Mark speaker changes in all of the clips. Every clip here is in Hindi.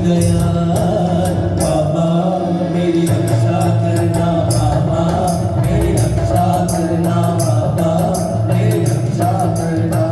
Speaker 1: दयाल बाबा मेरी रक्षा करना, बाबा मेरी रक्षा करना, बाबा मेरी रक्षा करना,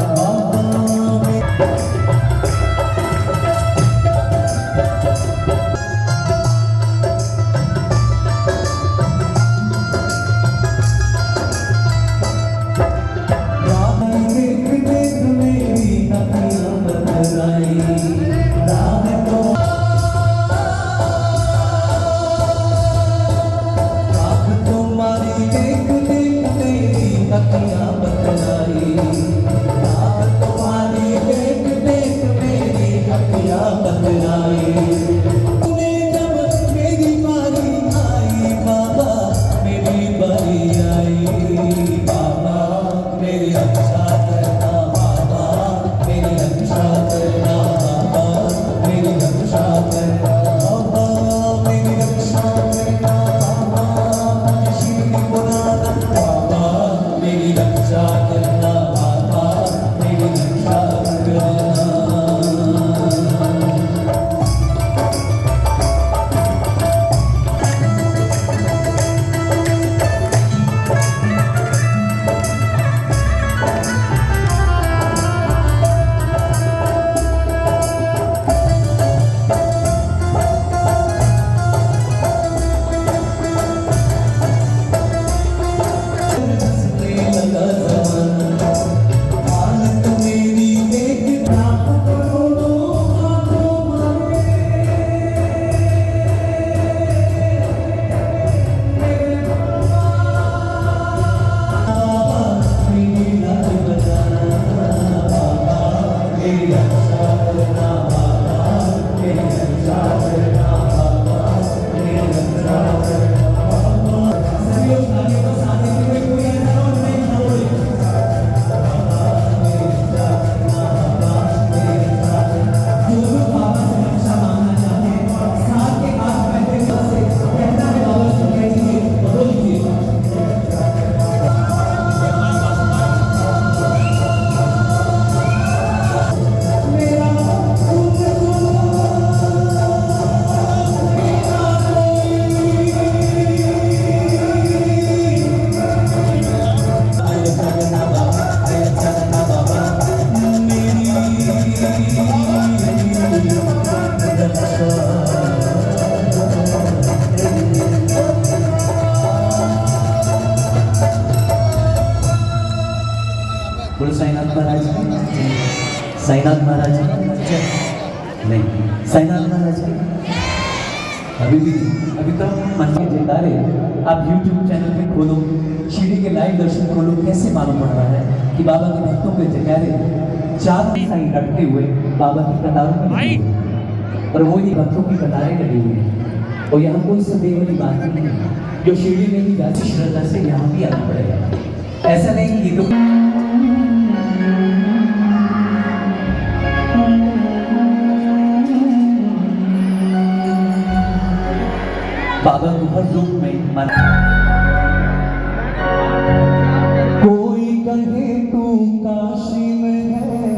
Speaker 2: बोलो साईनाथ महाराज साईनाथ महाराज नहीं साईनाथ महाराज अभी तो मन के जयकारे आप YouTube चैनल पे खोलो, शिरडी के लाइव दर्शन खोलो, कैसे मालूम पड़ रहा है कि बाबा के भक्तों के जयकारे चार साईं लटके हुए बाबा की कतारों में, और वो ही भक्तों की कतारें लगी हुई है। और यहाँ कोई संदेह वाली बात नहीं है, जो शिरडी में ही जाती श्रद्धा से यहाँ भी आना पड़ेगा। ऐसा नहीं कि तो बाबा को हर रूप में माना।
Speaker 1: कोई कहे तू काशी में है,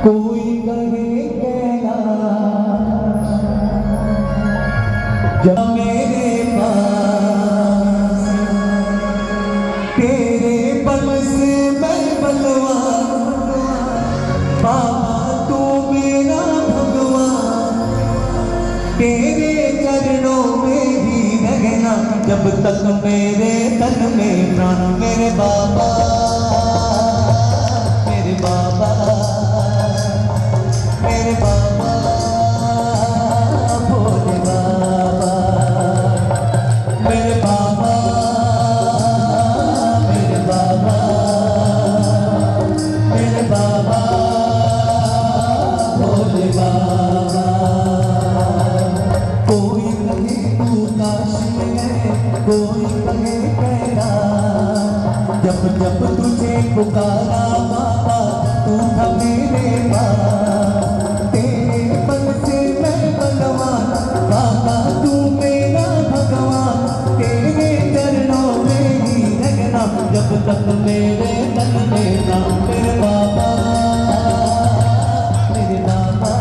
Speaker 1: कोई कहे कैलाश, जब मेरे पास तेरे बल से मैं बलवान, बाबा तू मेरा भगवान, तेरे चरणों में ही रहना जब तक मेरे तन में प्राण। मेरे बाबा मेरे बाबा मेरे बाबा भोले बाबा मेरे बाबा मेरे बाबा मेरे बाबा भोले बाबा। कोई कहे तू काशी है, कोई कहे कैलाश, जब जब तुझे पुकारा बाबा तू था मेरे पास, तेरे बल से मैं बलवान, बाबा तू मेरा भगवान, तेरे चरणों में ही रहना जब तक मेरे तन में ना। मेरे बाबा मेरे बाबा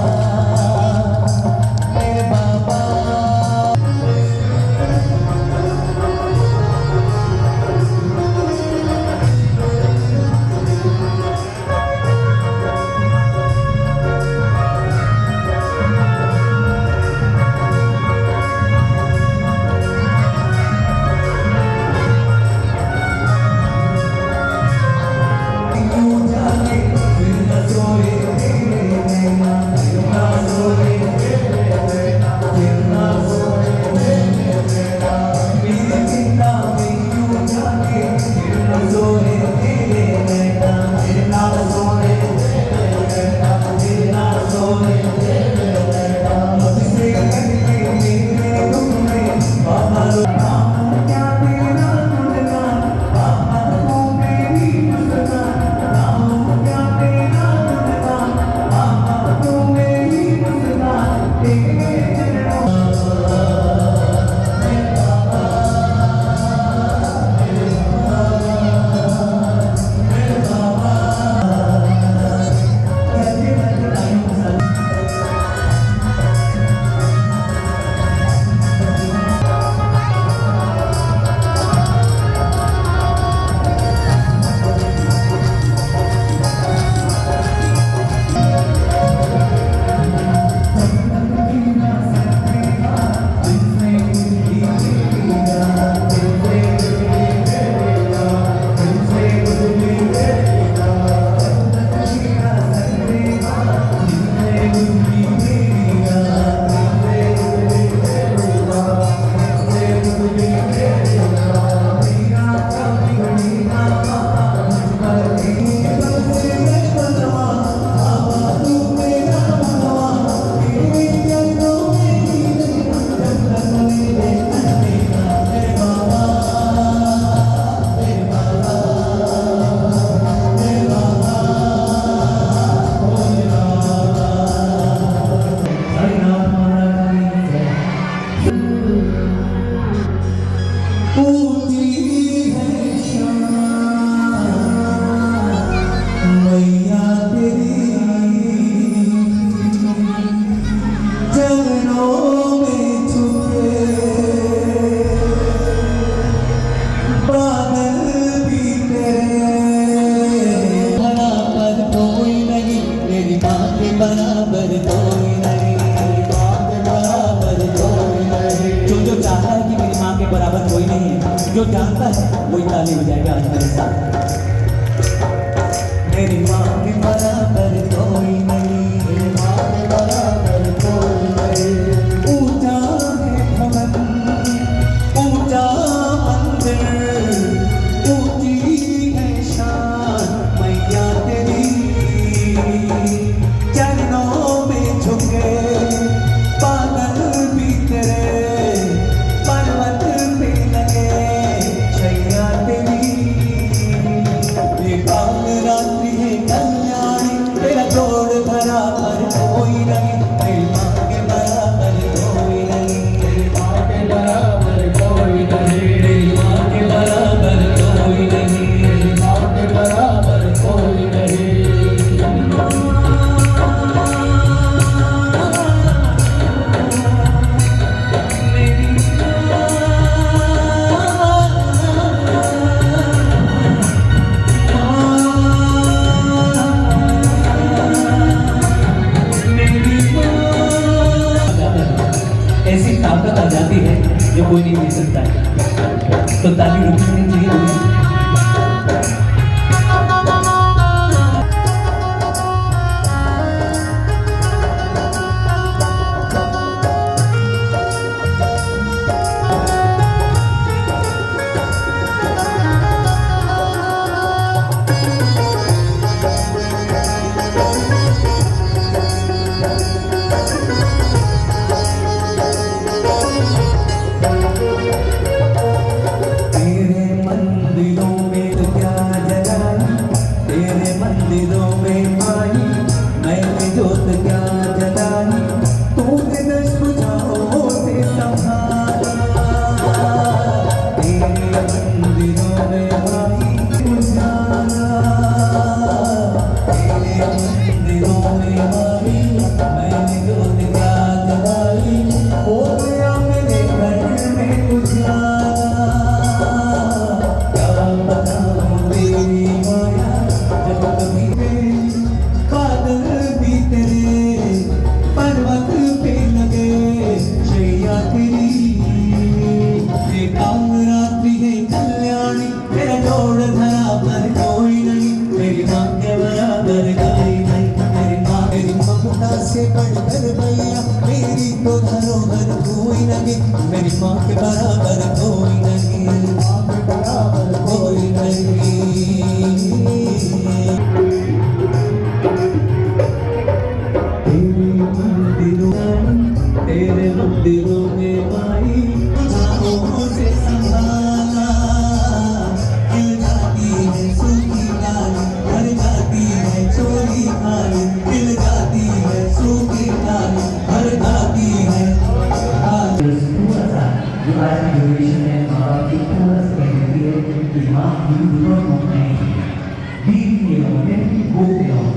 Speaker 1: बराबर कोई नहीं, बराबर कोई नहीं।
Speaker 2: जो चाहता है कि मेरी माँ के बराबर कोई नहीं है, जो जानता है वही ताली बजाएगा आज मेरे साथ।
Speaker 1: मेरी माँ के बराबर कोई नहीं, मेरी माँ के बराबर कोई नहीं। ऊंचा है भवन, ऊंचा मंदिर, ऊंची है शान मैया तेरी। चरणों में झुके बादल भी तेरे, पर्वत पे लगे छैया तेरी। ये काल रात्रि है कल्याणी, तेरा तोड़ भरा पर कोई नहीं, तेरी माँ के बराबर कोई नहीं, तेरी माँ के बराबर कोई नहीं, तेरी माँ के बराबर कोई नहीं, तेरी माँ के बराबर कोई नहीं।
Speaker 2: ऐसी ताकत आ जाती है जो कोई नहीं दे सकता है, तो ताली रुकनी नहीं चाहिए।
Speaker 1: तेरे मन कर भैया मेरी तो धरोहर कोई नहीं, मेरी माँ के बराबर कोई नहीं, माँ के बराबर कोई नहीं। तेरे मंदिरों में माई जाओ से संभाला, खिल जाती है सूखी डाली, भर जाती है चोरी खाली, खिल जाती है सूखी डाली, भर जाती है।
Speaker 2: जो आज की जनरेशन है माँ बाप की थोड़ा सा कहती है कि माँ you do not know anything, leave me alone, let me go alone,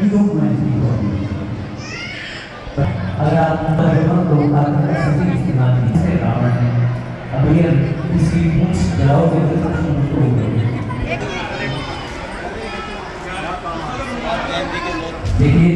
Speaker 2: you don't know anything. अगर आप धर्म को आपका सही इस्तेमाल नहीं से रावण है, अब ये किसी पूछ जलाओगे तो उसको देखिए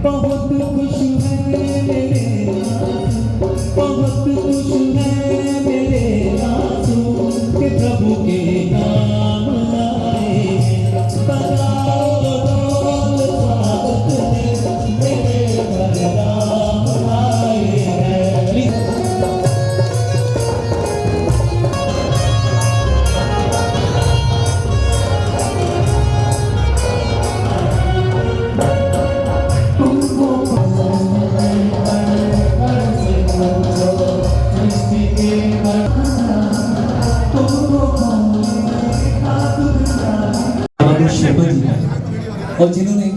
Speaker 1: बहुत खुश है मेरे बहुत खुश है मेरे आंसू के प्रभु के नाम आए, बजाओ ढोल स्वागत में मेरे घर राम आए हैं।
Speaker 2: और जिन्होंने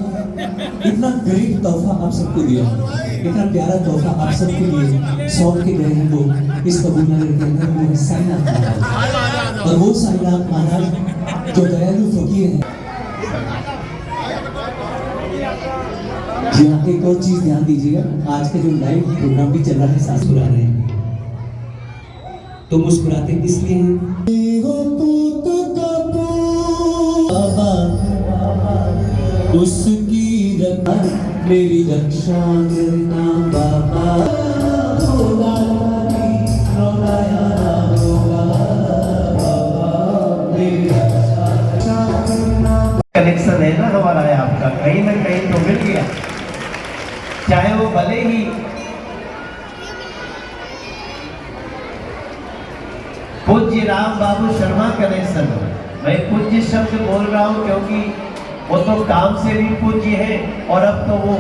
Speaker 2: इतना ग्रेट तोहफा आप सबको दिया, इतना प्यारा तोहफा आप सबके लिए सौंप के गए हैं वो इस कबूल नगर के अंदर, वो है साईनाथ महाराज। और वो साईनाथ महाराज जो दयालु फकीर हैं। जी हाँ, एक और चीज ध्यान दीजिएगा, आज का जो लाइव प्रोग्राम भी चल रहा है साथ मुस्कुरा रहे हैं, तो मुस्कुराते इसलिए हैं
Speaker 1: उसकी रक्षा मेरी रक्षा करना बाबा, होगा
Speaker 3: कनेक्शन है ना हमारा है आपका, कहीं ना कहीं तो मिल गया, चाहे वो भले ही पूज्य राम बाबू शर्मा कनेक्शन हो। मैं पूज्य शब्द बोल रहा हूँ क्योंकि वो तो काम से भी पूज्य है, और अब तो वो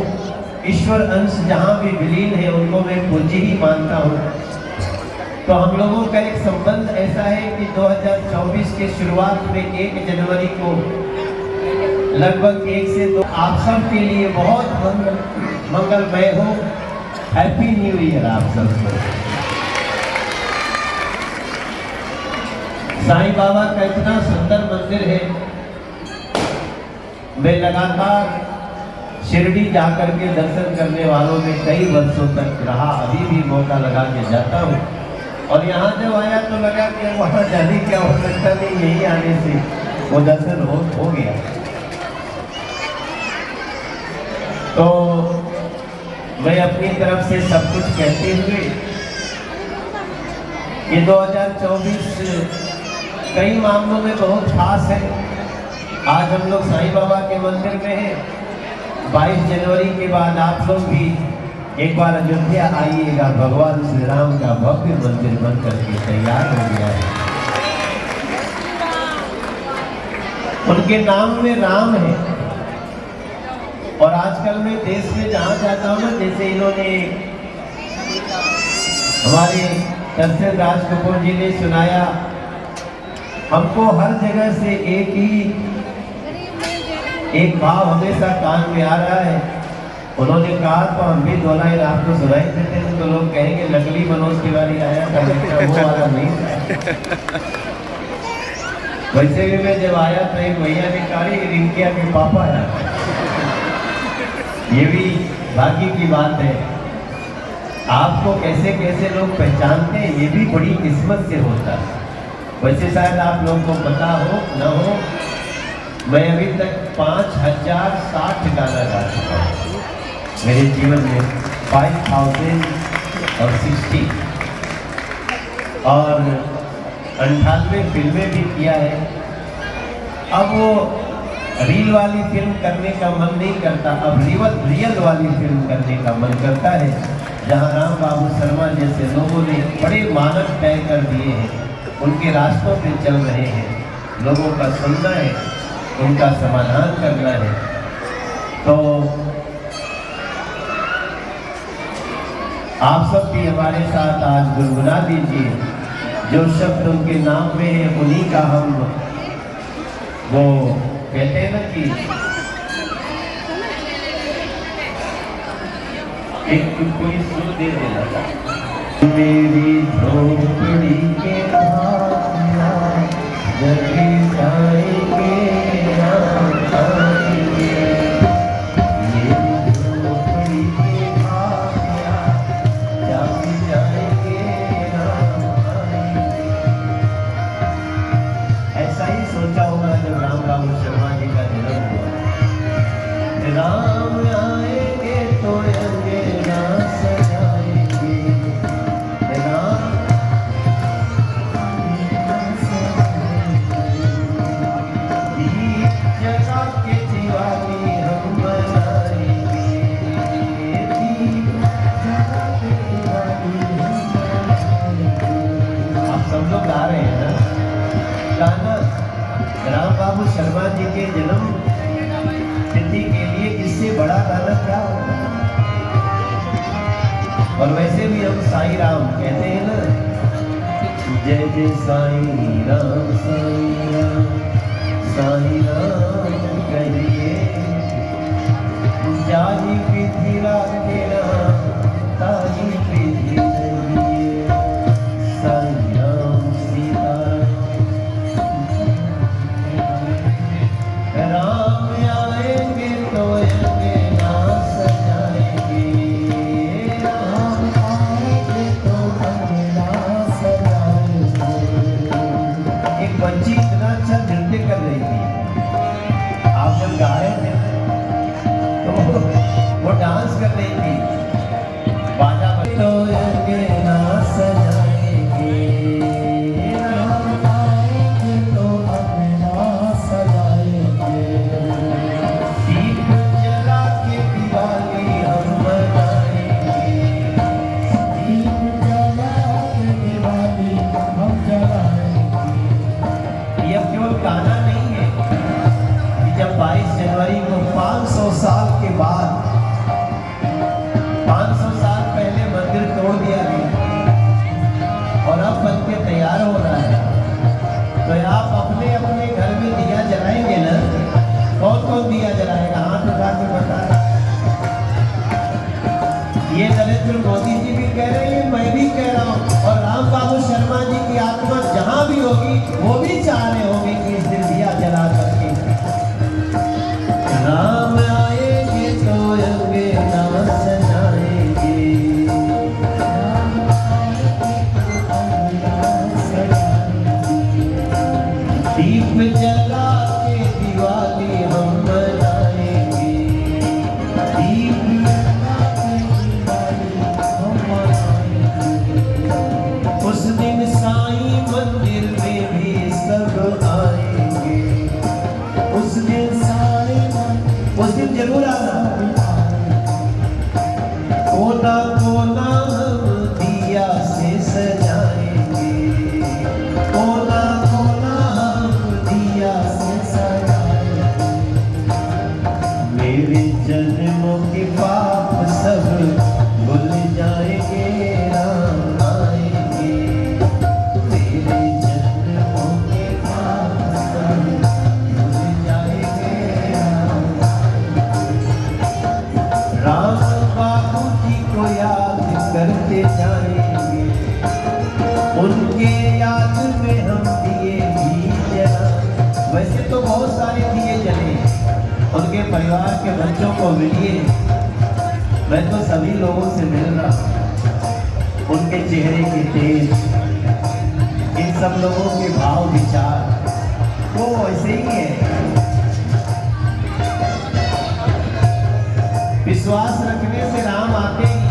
Speaker 3: ईश्वर अंश जहाँ भी विलीन है उनको मैं पूज्य ही मानता हूँ। तो हम लोगों का एक संबंध ऐसा है कि 2024 के शुरुआत में 1 जनवरी को लगभग 1 से 2 आप सब के लिए बहुत मंगलमय हो। हैप्पी न्यू ईयर आप सबको। साईं बाबा का इतना सुंदर मंदिर है, मैं लगातार शिरडी जाकर के दर्शन करने वालों में कई वर्षों तक रहा, अभी भी मौका लगा के जाता हूँ। और यहाँ जब आया तो लगा कि वहाँ जाने क्या हो सकता नहीं, यही आने से वो दर्शन हो गया। तो मैं अपनी तरफ से सब कुछ कहते हुए ये 2024 कई मामलों में बहुत खास है। आज हम लोग साईं बाबा के मंदिर में हैं। 22 जनवरी के बाद आप लोग भी एक बार अयोध्या आइएगा, भगवान श्री राम का भव्य मंदिर बन करके तैयार हो गया है। उनके नाम में राम है। और आजकल मैं देश में जहाँ जाता हूँ ना, जैसे इन्होंने हमारे दर्शन राज कपूर जी ने सुनाया, हमको हर जगह से एक भाव हमेशा कान में आ रहा है। उन्होंने कहा तो हम भी 2 लाइन आपको सुनाई देते हैं, तो लोग कहेंगे नकली मनोज तिवारी आया था, वो वाला नहीं था। वैसे भी मैं जब आया तो एक भैया ने कहा "ये रिंकिया के पापा है।" ये भी भाग्य की बात है। आपको कैसे कैसे लोग पहचानते हैं, ये भी बड़ी किस्मत से होता है। वैसे शायद आप लोगों को पता हो न हो, मैं अभी तक 5060 गाना गा चुका हूँ मेरे जीवन में, 5060, और 98 फिल्में भी किया है। अब वो रील वाली फिल्म करने का मन नहीं करता, अब रियल वाली फिल्म करने का मन करता है, जहाँ राम बाबू शर्मा जैसे लोगों ने बड़े मानक तय कर दिए हैं, उनके रास्तों पे चल रहे हैं, लोगों का सुनना है, उनका समाधान करना है। तो आप सब भी हमारे साथ आज गुनगुना दीजिए, जो शब्द उनके नाम में है उन्हीं का हम, वो कहते हैं ना कि एक कोई सुर दे देना, मेरी झोपड़ी के भाया जगी जाएंगे राम आएंगे, मेरी झोपड़ी के भाया जगी जाएंगे राम आएंगे। ऐसा ही सोचा होगा जब राम बाबू शर्मा जी का जन्म हुआ। राम आएंगे तो अंगेरा सजाएंगे, राम दीप जगा के दिवाली हम मनाएंगे, दीप जगा के दिवाली हम मनाएंगे। आप सब लोग गा रहे हैं ना गाना? राम बाबू शर्मा जी के जन्म तिथि के लिए इससे बड़ा गाना क्या होगा? और वैसे भी हम साईं राम कहते हैं ना, जय जय साईं राम साईं राम कहिए, जाही विधि राखे राम ताही विधि रहिए, साईं राम सीता राम आएंगे तो अंगना सजाएंगे, राम आएंगे तो अंगना सजाएंगे। एक बच्ची इतना अच्छा नृत्य कर रही थी, आप जब गा रहे थे तो वो डांस कर रही थी, बाजा बज तो अंगना सजाएंगे, राम आएंगे तो अंगना सजाएंगे, दीप जला के दिवाली हम मनाएंगे, दीप जला के दिवाली हम जलाएंगे। ये अब केवल गाना नहीं है कि जब 22 जनवरी को 500 साल के बाद, 500 साल पहले मंदिर तोड़ दिया गया और अब बन के तैयार हो रहा है, तो आप अपने अपने घर में दिया जलाएंगे ना? कौन कौन दिया जलाएगा? हाथ उठा के बताना। ये नरेंद्र मोदी जी भी कह रहे हैं, मैं भी कह रहा हूँ, और राम बाबू शर्मा जी की आत्मा जहां भी होगी वो भी चाह रहे होंगे कि इस दिन दिया जला करके राम आएंगे तो अंगना सजाएंगे, राम आएंगे तो अंगना सजाएंगे, दीप जला के दिवाली हम मनाएंगे, दीप जला के दिवाली हम मनाएंगे। उस दिन साईं मंदिर में भी सब आएंगे, उस दिन साईं उस दिन जरूर आना। कोना कोना हम दिया से सजाएंगे, कोना कोना हम दिया से सजाएंगे, मेरे जन्मों के पाप सब भूल जाएंगे, राम आएंगे, मेरे जन्मों के पाप सब भूल जाएंगे, राम आएंगे। वैसे तो बहुत सारे दिए जले, उनके परिवार के बच्चों को मिलिए। मैं तो सभी लोगों से मिल रहा हूं, उनके चेहरे के तेज, इन सब लोगों के भाव विचार वो ऐसे ही है। विश्वास रखने से राम आते ही,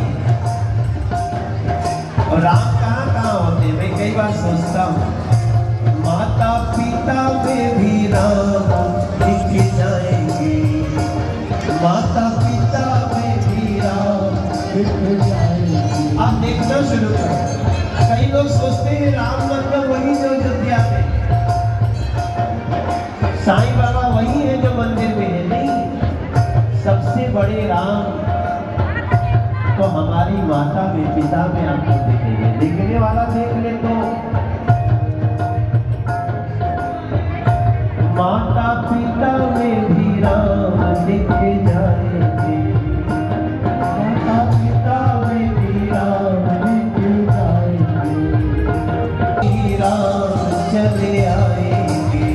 Speaker 3: और राम कहाँ कहाँ होते, मैं कई बार सोचता हूँ, माता पिता में भी राम दिख जाएंगे, माता पिता में भी राम दिख जाएंगे। आप देखना शुरू करें, कई लोग सोचते हैं राम मतलब वही जो अयोध्या में, साईं बाबा वही है जो मंदिर में है। नहीं, सबसे बड़े राम तो हमारी माता में, पिता में आपको दिखेंगे। देखने वाला देख ले तो माता पिता में भी राम दिख जाएंगे, माता पिता में भी राम दिख जाएंगे, राम चले आएंगे,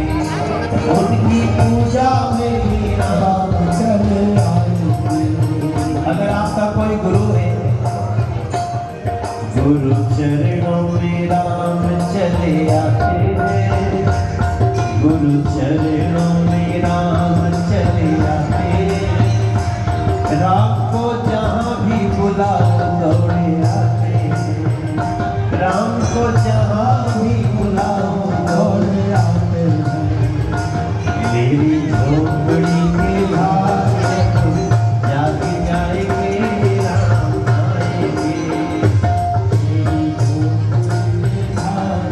Speaker 3: उनकी पूजा में भी राम चले आएंगे। अगर आपका कोई गुरु है, गुरु चरणों में राम चले आते हैं, गुरु चरणों में राम चले आते हैं, राम को जहाँ भी बुलाओ दौड़े आते हैं, राम को जहाँ भी बुलाओ दौड़े आते हैं। मेरी झोपड़ी के भाग जाके जाएंगे, राम आएंगे, मेरी झोपड़ी के भाग।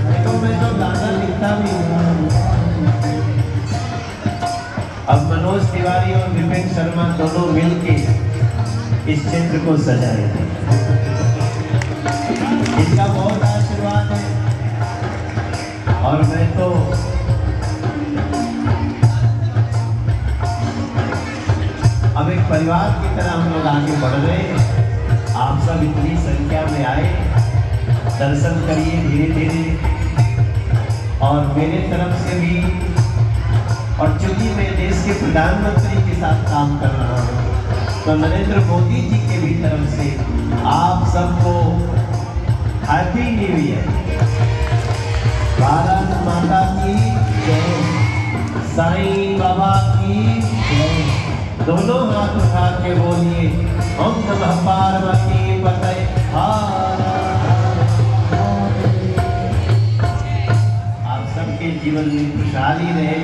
Speaker 3: देखो मैं तो गाना लिखता भी हूँ। अब मनोज तिवारी और विपिन शर्मा दोनों मिलके इस चित्र को सजाएंगे। इसका बहुत आशीर्वाद है, और मैं तो अब एक परिवार की तरह हम लोग आगे बढ़ रहे हैं। आप सब इतनी संख्या में आए, दर्शन करिए धीरे धीरे। और मेरे तरफ से भी, और चूंकि मैं देश के प्रधानमंत्री के साथ काम कर रहा हूँ, तो नरेंद्र मोदी जी के भी तरफ से आप सबको हैप्पी न्यू ईयर। भारत माता की जय, साईं बाबा की जय। दोनों हाथ उठा के बोलिए, ओम नमः पार्वती पतये हर हर। आप सबके जीवन में खुशहाली रहे,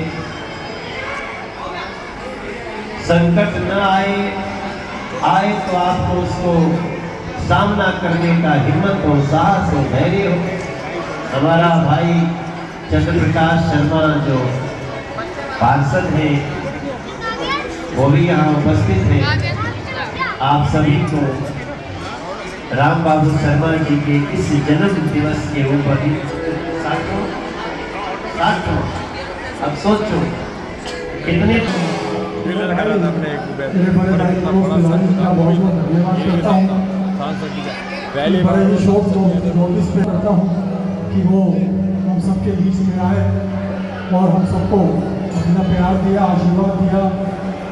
Speaker 3: संकट न आए तो आपको उसको सामना करने का हिम्मत हो, साहस हो, धैर्य हो। हमारा भाई चंद्रप्रकाश शर्मा जो पार्षद हैं, वो भी यहाँ उपस्थित हैं। आप सभी को राम बाबू शर्मा जी के इस जन्म दिवस के ऊपर साथों अब सोचो कितने
Speaker 4: मेरे बड़े भाई को बहुत बहुत धन्यवाद करता हूँ। बड़े ही शौक को नोटिस पे करता हूँ कि वो हम सबके बीच में आए और हम सबको अपना प्यार दिया, आशीर्वाद दिया।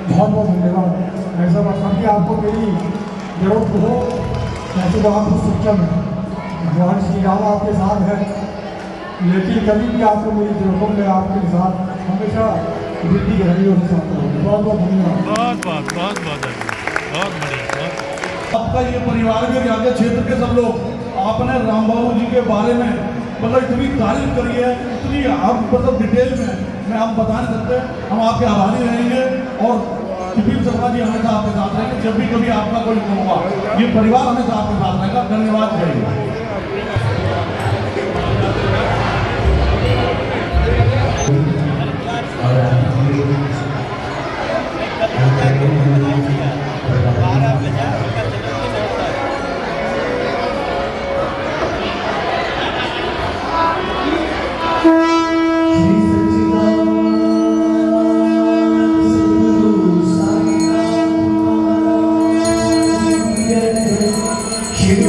Speaker 4: बहुत बहुत धन्यवाद। ऐसा बात कि आपको मेरी जरूरत हो, ऐसे तो आप सक्षम हैं, भगवान श्री राम आपके साथ है, लेकिन कभी भी आपको मेरी जरूरतों में आपके साथ हमेशा वृद्धि गहरी होने साथ रहोगे। बहुत बहुत धन्यवाद।
Speaker 5: बहुत बढ़िया।
Speaker 6: आपका ये परिवार के आगे क्षेत्र के सब लोग आपने राम बाबू जी के बारे में मतलब इतनी तारीफ करी है, इतनी आप मतलब डिटेल में मैं आप बता नहीं सकते। हम आपके आभारी रहेंगे और विपिन शर्मा जी हमेशा आपके साथ रहेंगे। जब भी कभी आपका कोई होगा, ये परिवार हमेशा आपके साथ रहेगा। धन्यवाद। जय
Speaker 1: शिव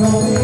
Speaker 1: रोवे